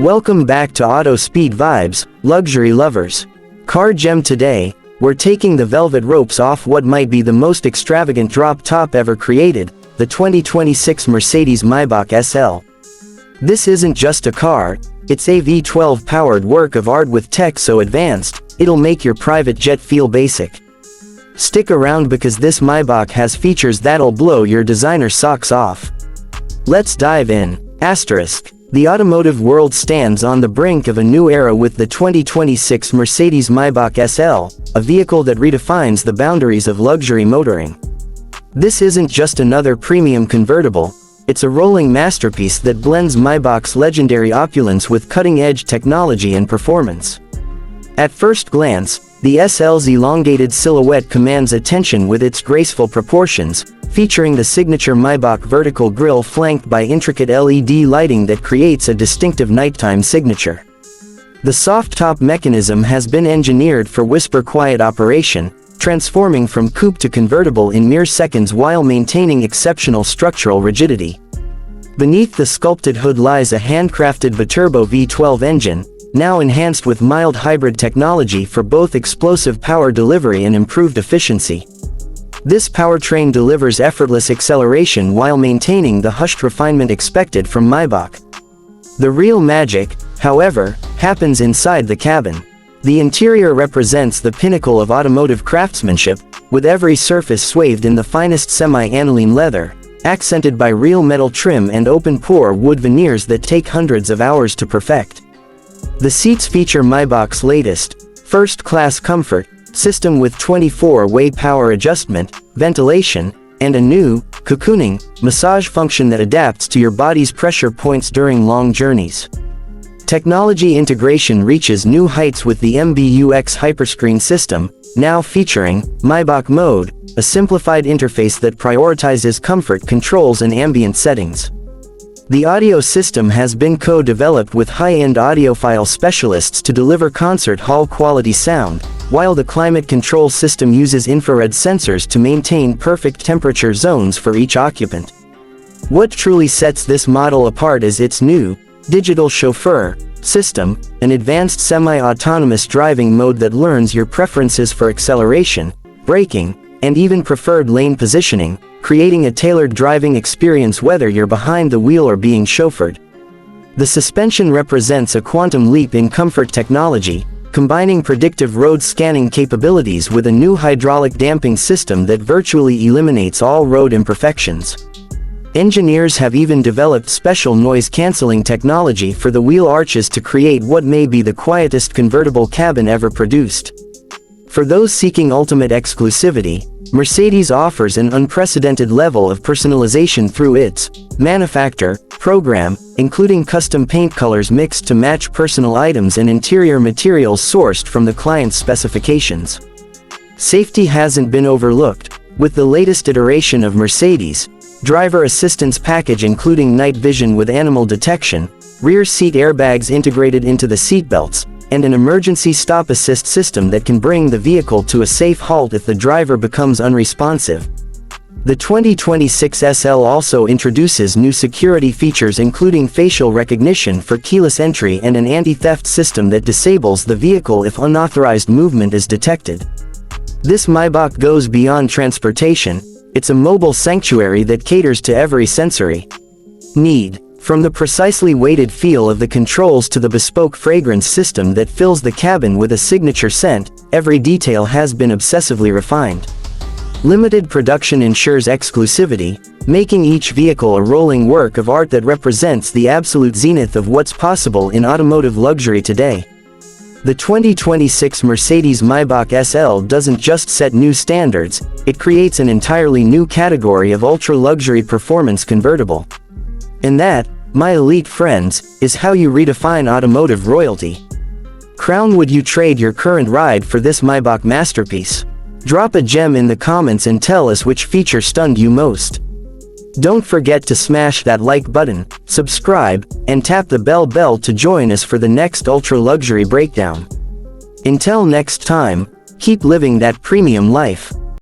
Welcome back to Auto Speed Vibes, luxury lovers. Car gem today, we're taking the velvet ropes off what might be the most extravagant drop top ever created, the 2026 Mercedes-Maybach SL. This isn't just a car, it's a V12-powered work of art with tech so advanced, it'll make your private jet feel basic. Stick around because this Maybach has features that'll blow your designer socks off. Let's dive in. The automotive world stands on the brink of a new era with the 2026 Mercedes-Maybach SL, a vehicle that redefines the boundaries of luxury motoring. This isn't just another premium convertible, it's a rolling masterpiece that blends Maybach's legendary opulence with cutting-edge technology and performance. At first glance, the SL's elongated silhouette commands attention with its graceful proportions, featuring the signature Maybach vertical grille flanked by intricate LED lighting that creates a distinctive nighttime signature. The soft top mechanism has been engineered for whisper-quiet operation, transforming from coupe to convertible in mere seconds while maintaining exceptional structural rigidity. Beneath the sculpted hood lies a handcrafted biturbo V12 engine, now enhanced with mild hybrid technology for both explosive power delivery and improved efficiency. This powertrain delivers effortless acceleration while maintaining the hushed refinement expected from Maybach. The real magic, however, happens inside the cabin. The interior represents the pinnacle of automotive craftsmanship, with every surface swathed in the finest semi-aniline leather, accented by real metal trim and open-pore wood veneers that take hundreds of hours to perfect. The seats feature Maybach's latest, first-class comfort system with 24-way power adjustment, ventilation, and a new, cocooning, massage function that adapts to your body's pressure points during long journeys. Technology integration reaches new heights with the MBUX Hyperscreen system, now featuring Maybach Mode, a simplified interface that prioritizes comfort controls and ambient settings. The audio system has been co-developed with high-end audiophile specialists to deliver concert hall quality sound, while the climate control system uses infrared sensors to maintain perfect temperature zones for each occupant. What truly sets this model apart is its new, digital chauffeur system, an advanced semi-autonomous driving mode that learns your preferences for acceleration, braking, and even preferred lane positioning, creating a tailored driving experience whether you're behind the wheel or being chauffeured. The suspension represents a quantum leap in comfort technology, combining predictive road scanning capabilities with a new hydraulic damping system that virtually eliminates all road imperfections. Engineers have even developed special noise-canceling technology for the wheel arches to create what may be the quietest convertible cabin ever produced. For those seeking ultimate exclusivity, Mercedes offers an unprecedented level of personalization through its manufacture program, including custom paint colors mixed to match personal items and interior materials sourced from the client's specifications. Safety hasn't been overlooked. With the latest iteration of Mercedes, driver assistance package including night vision with animal detection, rear seat airbags integrated into the seatbelts, and an emergency stop assist system that can bring the vehicle to a safe halt if the driver becomes unresponsive. The 2026 SL also introduces new security features including facial recognition for keyless entry and an anti-theft system that disables the vehicle if unauthorized movement is detected. This Maybach goes beyond transportation, it's a mobile sanctuary that caters to every sensory need. From the precisely weighted feel of the controls to the bespoke fragrance system that fills the cabin with a signature scent, every detail has been obsessively refined. Limited production ensures exclusivity, making each vehicle a rolling work of art that represents the absolute zenith of what's possible in automotive luxury today. The 2026 Mercedes-Maybach SL doesn't just set new standards, it creates an entirely new category of ultra-luxury performance convertible. And that, my elite friends, is how you redefine automotive royalty. Would you trade your current ride for this Maybach masterpiece? Drop a gem in the comments and tell us which feature stunned you most. Don't forget to smash that like button, subscribe, and tap the bell to join us for the next ultra-luxury breakdown. Until next time, keep living that premium life.